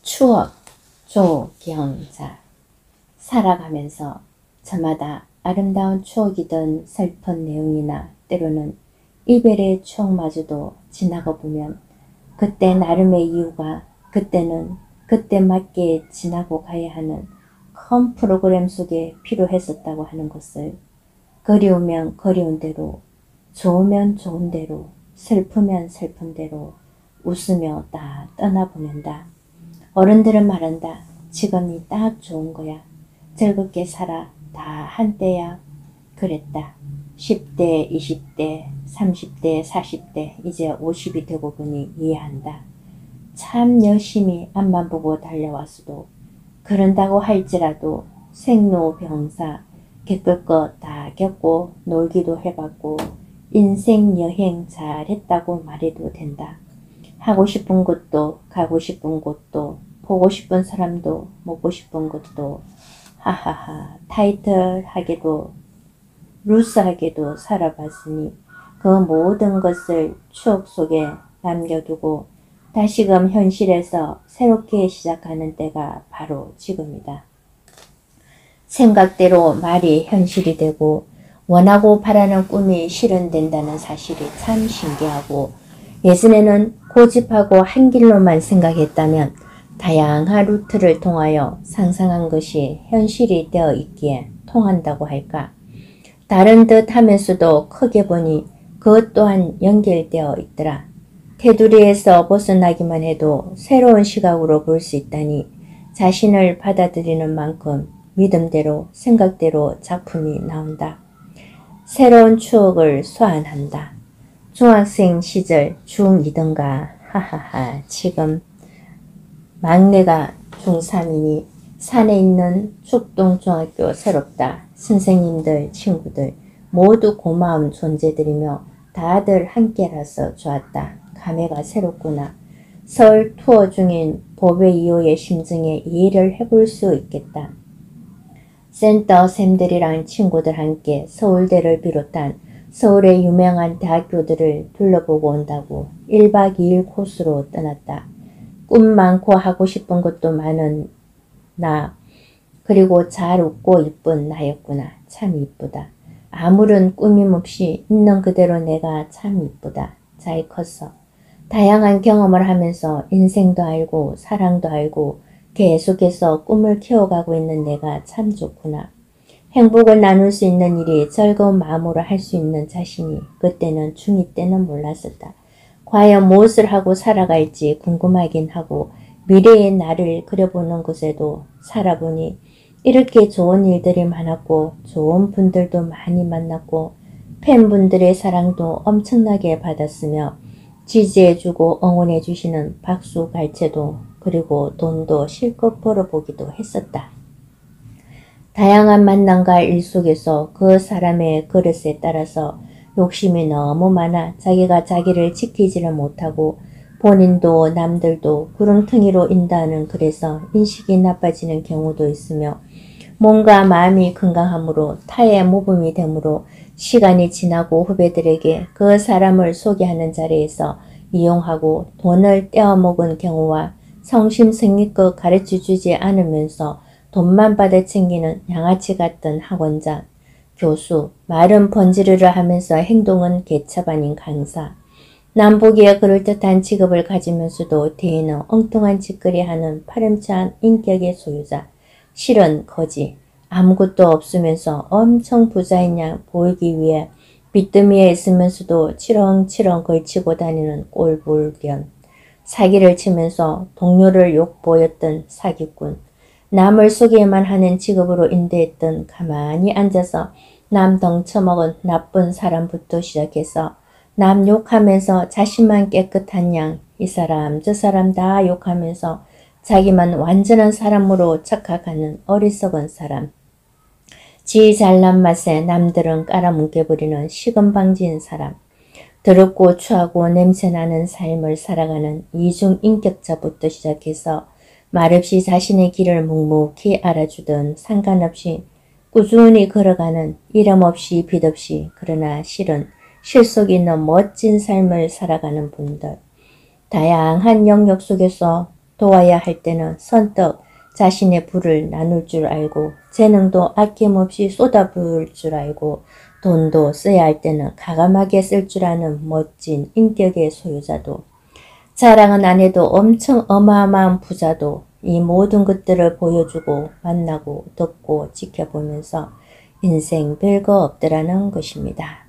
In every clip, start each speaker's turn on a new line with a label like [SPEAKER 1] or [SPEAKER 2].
[SPEAKER 1] 추억 조경자. 살아가면서 저마다 아름다운 추억이든 슬픈 내용이나 때로는 이별의 추억마저도 지나가 보면 그때 나름의 이유가 그때는 그때 맞게 지나고 가야 하는 큰 프로그램 속에 필요했었다고 하는 것을 그리우면 그리운 대로, 좋으면 좋은 대로, 슬프면 슬픈 대로 웃으며 다 떠나보낸다. 어른들은 말한다. 지금이 딱 좋은 거야. 즐겁게 살아. 다 한때야. 그랬다. 10대, 20대, 30대, 40대, 이제 50이 되고 보니 이해한다. 참 열심히 앞만 보고 달려왔어도 그런다고 할지라도 생로병사 겪을 거 다 겪고 놀기도 해봤고 인생 여행 잘했다고 말해도 된다. 하고 싶은 것도 가고 싶은 곳도 보고 싶은 사람도 먹고 싶은 것도 하하하 타이틀하게도 루스하게도 살아봤으니 그 모든 것을 추억 속에 남겨두고 다시금 현실에서 새롭게 시작하는 때가 바로 지금이다. 생각대로 말이 현실이 되고 원하고 바라는 꿈이 실현된다는 사실이 참 신기하고 예전에는 고집하고 한 길로만 생각했다면 다양한 루트를 통하여 상상한 것이 현실이 되어 있기에 통한다고 할까. 다른 듯 하면서도 크게 보니 그것 또한 연결되어 있더라. 테두리에서 벗어나기만 해도 새로운 시각으로 볼 수 있다니 자신을 받아들이는 만큼 믿음대로 생각대로 작품이 나온다. 새로운 추억을 소환한다. 중학생 시절 중2든가 하하하 지금 막내가 중3이니 산에 있는 축동중학교 새롭다. 선생님들 친구들 모두 고마운 존재들이며 다들 함께라서 좋았다. 감회가 새롭구나. 서울 투어 중인 보배 2호의 심정에 이해를 해볼 수 있겠다. 센터 쌤들이랑 친구들 함께 서울대를 비롯한 서울의 유명한 대학교들을 둘러보고 온다고 1박 2일 코스로 떠났다. 꿈 많고 하고 싶은 것도 많은 나, 그리고 잘 웃고 이쁜 나였구나. 참 이쁘다. 아무런 꾸밈 없이 있는 그대로 내가 참 이쁘다. 잘 컸어. 다양한 경험을 하면서 인생도 알고 사랑도 알고 계속해서 꿈을 키워가고 있는 내가 참 좋구나. 행복을 나눌 수 있는 일이 즐거운 마음으로 할 수 있는 자신이 그때는 중2 때는 몰랐었다. 과연 무엇을 하고 살아갈지 궁금하긴 하고 미래의 나를 그려보는 곳에도 살아보니 이렇게 좋은 일들이 많았고 좋은 분들도 많이 만났고 팬분들의 사랑도 엄청나게 받았으며 지지해주고 응원해주시는 박수 갈채도 그리고 돈도 실컷 벌어보기도 했었다. 다양한 만남과 일 속에서 그 사람의 그릇에 따라서 욕심이 너무 많아 자기가 자기를 지키지를 못하고 본인도 남들도 구렁텅이로 인다는 그래서 인식이 나빠지는 경우도 있으며 몸과 마음이 건강함으로 타의 모범이 되므로 시간이 지나고 후배들에게 그 사람을 소개하는 자리에서 이용하고 돈을 떼어먹은 경우와 성심성의껏 가르쳐주지 않으면서 돈만 받아 챙기는 양아치 같던 학원장, 교수, 말은 번지르르 하면서 행동은 개첩 아닌 강사, 남 보기에 그럴듯한 직업을 가지면서도 뒤에는 엉뚱한 짓거리 하는 파렴치한 인격의 소유자, 실은 거지, 아무것도 없으면서 엄청 부자인 양 보이기 위해 빚더미에 있으면서도 치렁치렁 걸치고 다니는 꼴불견, 사기를 치면서 동료를 욕보였던 사기꾼, 남을 속여야만 하는 직업으로 인도했던 가만히 앉아서 남 덩쳐먹은 나쁜 사람부터 시작해서 남 욕하면서 자신만 깨끗한 양 이 사람 저 사람 다 욕하면서 자기만 완전한 사람으로 착각하는 어리석은 사람, 지 잘난 맛에 남들은 깔아뭉개버리는 식은방지인 사람, 더럽고 추하고 냄새나는 삶을 살아가는 이중인격자부터 시작해서 말없이 자신의 길을 묵묵히 알아주던 상관없이 꾸준히 걸어가는 이름 없이 빛 없이 그러나 실은 실속 있는 멋진 삶을 살아가는 분들, 다양한 영역 속에서 도와야 할 때는 선뜻 자신의 부를 나눌 줄 알고 재능도 아낌없이 쏟아부을 줄 알고 돈도 써야 할 때는 가감하게 쓸 줄 아는 멋진 인격의 소유자도 자랑은 안 해도 엄청 어마어마한 부자도 이 모든 것들을 보여주고 만나고 듣고 지켜보면서 인생 별거 없더라는 것입니다.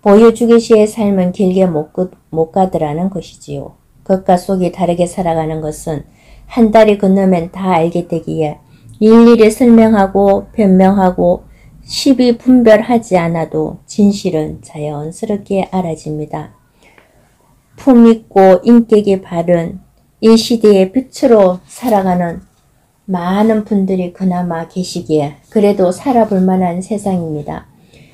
[SPEAKER 1] 보여주기시의 삶은 길게 못 가더라는 것이지요. 겉과 속이 다르게 살아가는 것은 한 달이 건너면 다 알게 되기에 일일이 설명하고 변명하고 시비 분별하지 않아도 진실은 자연스럽게 알아집니다. 품있고 인격이 바른 이 시대의 빛으로 살아가는 많은 분들이 그나마 계시기에 그래도 살아볼 만한 세상입니다.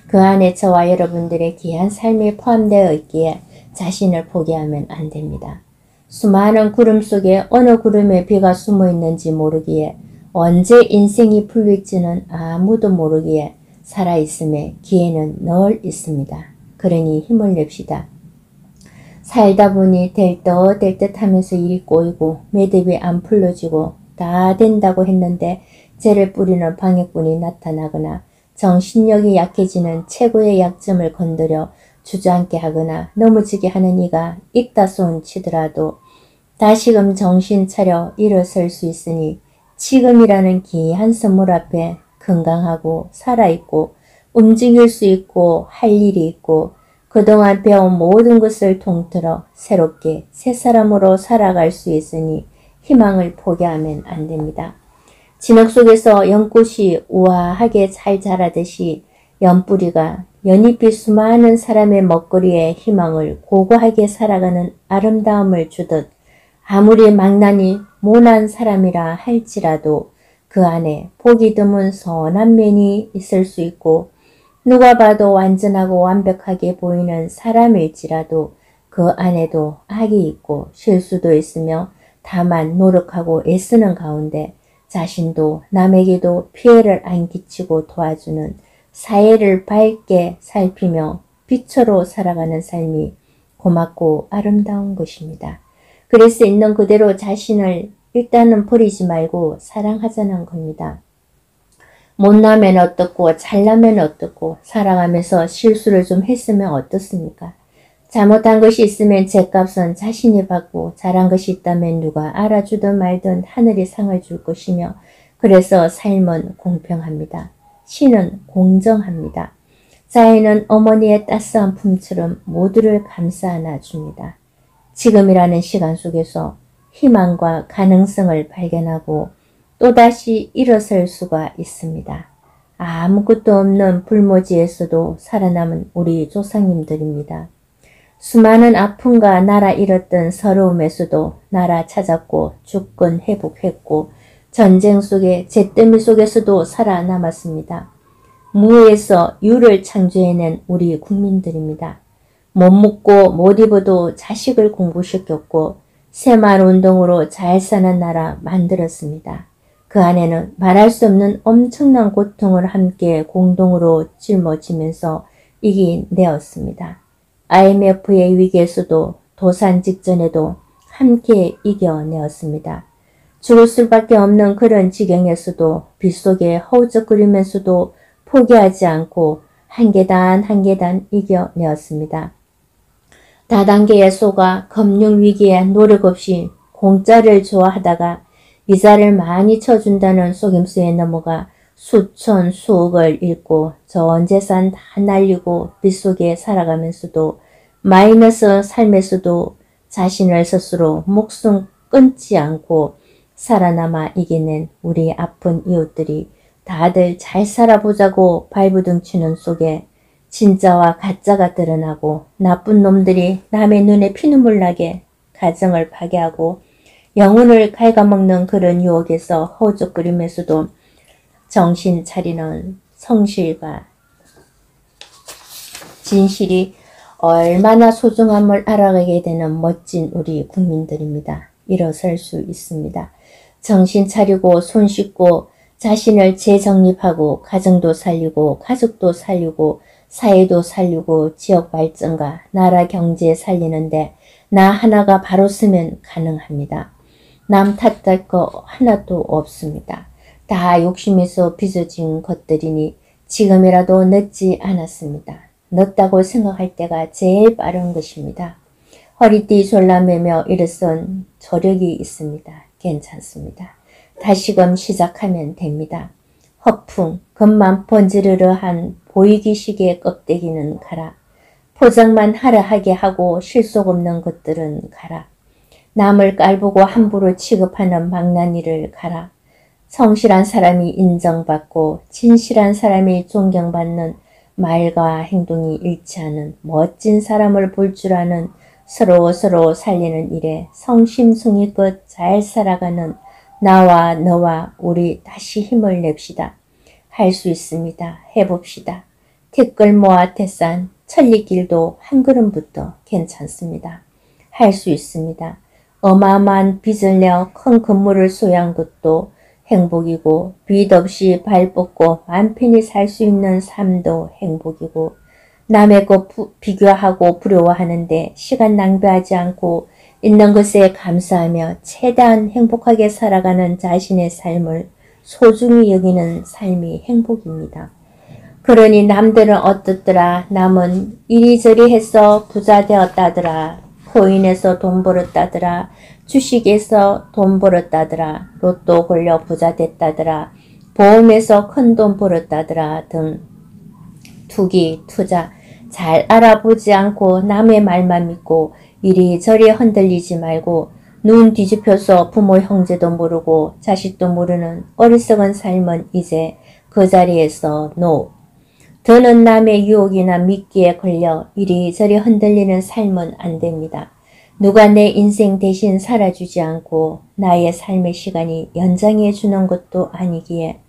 [SPEAKER 1] 그 안에 저와 여러분들의 귀한 삶이 포함되어 있기에 자신을 포기하면 안 됩니다. 수많은 구름 속에 어느 구름에 비가 숨어 있는지 모르기에 언제 인생이 풀릴지는 아무도 모르기에 살아있음에 기회는 늘 있습니다. 그러니 힘을 냅시다. 살다 보니 될 듯 하면서 일이 꼬이고 매듭이 안 풀려지고 다 된다고 했는데 죄를 뿌리는 방해꾼이 나타나거나 정신력이 약해지는 최고의 약점을 건드려 주저앉게 하거나 넘어지게 하는 이가 있다손 치더라도 다시금 정신 차려 일어설 수 있으니 지금이라는 귀한 선물 앞에 건강하고 살아있고 움직일 수 있고 할 일이 있고 그동안 배운 모든 것을 통틀어 새롭게 새 사람으로 살아갈 수 있으니 희망을 포기하면 안 됩니다. 진흙 속에서 연꽃이 우아하게 잘 자라듯이 연뿌리가 연잎이 수많은 사람의 먹거리에 희망을 고고하게 살아가는 아름다움을 주듯 아무리 망나니 모난 사람이라 할지라도 그 안에 보기 드문 선한 면이 있을 수 있고 누가 봐도 완전하고 완벽하게 보이는 사람일지라도 그 안에도 악이 있고 실수도 있으며 다만 노력하고 애쓰는 가운데 자신도 남에게도 피해를 안 끼치고 도와주는 사회를 밝게 살피며 빛으로 살아가는 삶이 고맙고 아름다운 것입니다. 그래서 있는 그대로 자신을 일단은 버리지 말고 사랑하자는 겁니다. 못나면 어떻고 잘나면 어떻고 살아가면서 실수를 좀 했으면 어떻습니까? 잘못한 것이 있으면 죄값은 자신이 받고 잘한 것이 있다면 누가 알아주든 말든 하늘이 상을 줄 것이며 그래서 삶은 공평합니다. 신은 공정합니다. 자연은 어머니의 따스한 품처럼 모두를 감싸 안아줍니다. 지금이라는 시간 속에서 희망과 가능성을 발견하고 또다시 일어설 수가 있습니다. 아무것도 없는 불모지에서도 살아남은 우리 조상님들입니다. 수많은 아픔과 나라 잃었던 서러움에서도 나라 찾았고 주권 회복했고 전쟁 속에 잿더미 속에서도 살아남았습니다. 무에서 유를 창조해낸 우리 국민들입니다. 못 먹고 못 입어도 자식을 공부시켰고 새마을운동으로 잘 사는 나라 만들었습니다. 그 안에는 말할 수 없는 엄청난 고통을 함께 공동으로 짊어지면서 이겨내었습니다. IMF의 위기에서도 도산 직전에도 함께 이겨내었습니다. 죽을 수밖에 없는 그런 지경에서도 빗속에 허우적거리면서도 포기하지 않고 한 계단 한 계단 이겨내었습니다. 다단계에 속아 금융위기에 노력 없이 공짜를 좋아하다가 이자를 많이 쳐준다는 속임수에 넘어가 수천 수억을 잃고 전 재산 다 날리고 빗속에 살아가면서도 마이너스 삶에서도 자신을 스스로 목숨 끊지 않고 살아남아 이겨낸 우리 아픈 이웃들이 다들 잘 살아보자고 발부둥 치는 속에 진짜와 가짜가 드러나고 나쁜 놈들이 남의 눈에 피눈물 나게 가정을 파괴하고 영혼을 갉아먹는 그런 유혹에서 허우적거리면서도 정신 차리는 성실과 진실이 얼마나 소중함을 알아가게 되는 멋진 우리 국민들입니다. 일어설 수 있습니다. 정신 차리고 손 씻고 자신을 재정립하고 가정도 살리고 가족도 살리고 사회도 살리고 지역 발전과 나라 경제 살리는데 나 하나가 바로 서면 가능합니다. 남 탓할 거 하나도 없습니다. 다 욕심에서 빚어진 것들이니 지금이라도 늦지 않았습니다. 늦다고 생각할 때가 제일 빠른 것입니다. 허리띠 졸라매며 일어선 저력이 있습니다. 괜찮습니다. 다시금 시작하면 됩니다. 허풍, 겉만 번지르르한 보이기식의 껍데기는 가라. 포장만 하라 하게 하고 실속 없는 것들은 가라. 남을 깔보고 함부로 취급하는 망나니를 가라. 성실한 사람이 인정받고 진실한 사람이 존경받는 말과 행동이 일치하는 멋진 사람을 볼 줄 아는 서로 살리는 일에 성심성의껏 잘 살아가는 나와 너와 우리 다시 힘을 냅시다. 할 수 있습니다. 해봅시다. 티끌 모아 태산 천리길도 한 걸음부터 괜찮습니다. 할 수 있습니다. 어마어마한 빚을 내어 큰 건물을 소유한 것도 행복이고 빚 없이 발 뻗고 맘 편히 살 수 있는 삶도 행복이고 남의 것 비교하고 부러워하는데 시간 낭비하지 않고 있는 것에 감사하며 최대한 행복하게 살아가는 자신의 삶을 소중히 여기는 삶이 행복입니다. 그러니 남들은 어떻더라. 남은 이리저리 해서 부자 되었다더라. 코인에서 돈 벌었다더라. 주식에서 돈 벌었다더라. 로또 걸려 부자 됐다더라. 보험에서 큰 돈 벌었다더라 등 투기, 투자 잘 알아보지 않고 남의 말만 믿고 이리저리 흔들리지 말고 눈 뒤집혀서 부모 형제도 모르고 자식도 모르는 어리석은 삶은 이제 그 자리에서 노. 더는 남의 유혹이나 미끼에 걸려 이리저리 흔들리는 삶은 안 됩니다. 누가 내 인생 대신 살아주지 않고 나의 삶의 시간이 연장해 주는 것도 아니기에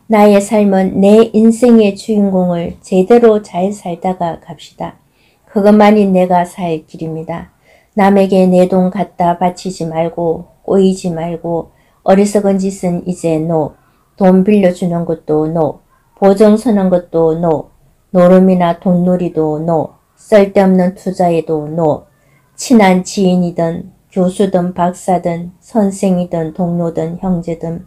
[SPEAKER 1] 나의 삶은 내 인생의 주인공을 제대로 잘 살다가 갑시다. 그것만이 내가 살 길입니다. 남에게 내 돈 갖다 바치지 말고 꼬이지 말고 어리석은 짓은 이제 노. 돈 빌려주는 것도 노. 보증 서는 것도 노. 노름이나 돈놀이도 노. 쓸데없는 투자에도 노. 친한 지인이든 교수든 박사든 선생이든 동료든 형제든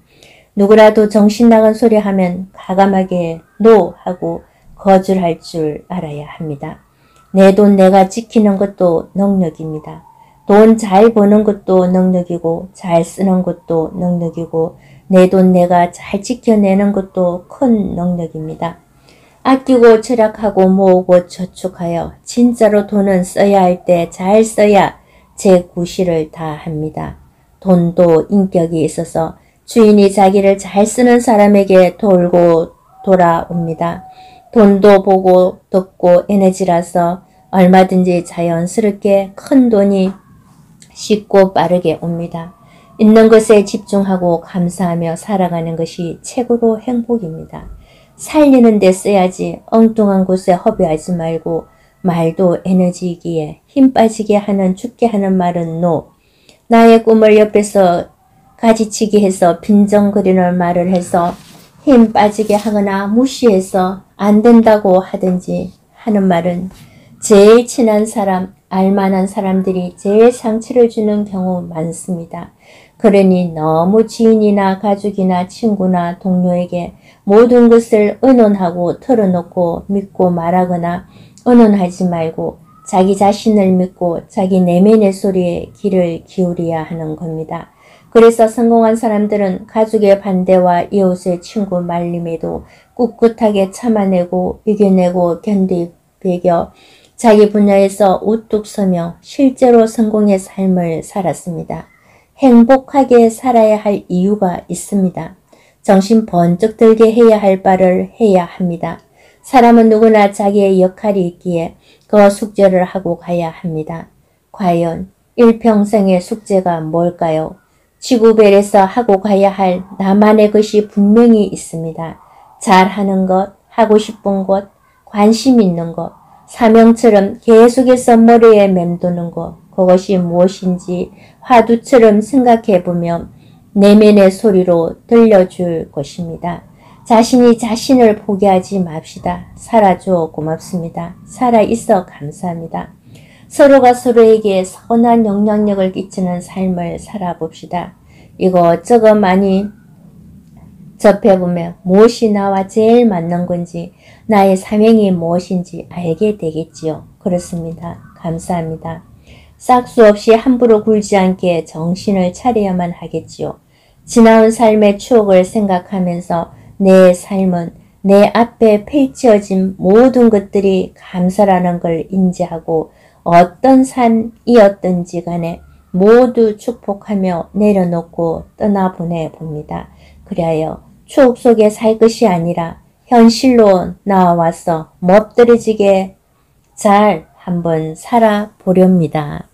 [SPEAKER 1] 누구라도 정신 나간 소리 하면 과감하게 노 하고 거절할 줄 알아야 합니다. 내 돈 내가 지키는 것도 능력입니다. 돈 잘 버는 것도 능력이고 잘 쓰는 것도 능력이고 내 돈 내가 잘 지켜내는 것도 큰 능력입니다. 아끼고 절약하고 모으고 저축하여 진짜로 돈은 써야 할 때 잘 써야 제 구실을 다 합니다. 돈도 인격이 있어서 주인이 자기를 잘 쓰는 사람에게 돌고 돌아옵니다. 돈도 보고 듣고 에너지라서 얼마든지 자연스럽게 큰 돈이 쉽고 빠르게 옵니다. 있는 것에 집중하고 감사하며 살아가는 것이 최고로 행복입니다. 살리는 데 써야지 엉뚱한 곳에 허비하지 말고 말도 에너지이기에 힘 빠지게 하는 죽게 하는 말은 노. 나의 꿈을 옆에서 가지치기 해서 빈정거리는 말을 해서 힘 빠지게 하거나 무시해서 안 된다고 하든지 하는 말은 제일 친한 사람, 알만한 사람들이 제일 상처를 주는 경우 많습니다. 그러니 너무 지인이나 가족이나 친구나 동료에게 모든 것을 의논하고 털어놓고 믿고 말하거나 의논하지 말고 자기 자신을 믿고 자기 내면의 소리에 귀를 기울여야 하는 겁니다. 그래서 성공한 사람들은 가족의 반대와 이웃의 친구 말림에도 꿋꿋하게 참아내고 이겨내고 견디배겨 자기 분야에서 우뚝 서며 실제로 성공의 삶을 살았습니다. 행복하게 살아야 할 이유가 있습니다. 정신 번쩍 들게 해야 할 바를 해야 합니다. 사람은 누구나 자기의 역할이 있기에 그 숙제를 하고 가야 합니다. 과연 일평생의 숙제가 뭘까요? 지구별에서 하고 가야 할 나만의 것이 분명히 있습니다. 잘하는 것, 하고 싶은 것, 관심 있는 것, 사명처럼 계속해서 머리에 맴도는 것, 그것이 무엇인지 화두처럼 생각해보며 내면의 소리로 들려줄 것입니다. 자신이 자신을 포기하지 맙시다. 살아줘 고맙습니다. 살아있어 감사합니다. 서로가 서로에게 선한 영향력을 끼치는 삶을 살아봅시다. 이것저것 많이 접해보면 무엇이 나와 제일 맞는 건지 나의 사명이 무엇인지 알게 되겠지요. 그렇습니다. 감사합니다. 싹수 없이 함부로 굴지 않게 정신을 차려야만 하겠지요. 지나온 삶의 추억을 생각하면서 내 삶은 내 앞에 펼쳐진 모든 것들이 감사라는 걸 인지하고 어떤 삶이었든지 간에 모두 축복하며 내려놓고 떠나보내 봅니다. 그리하여 추억 속에 살 것이 아니라 현실로 나와서 멋들어지게 잘 한번 살아보렵니다.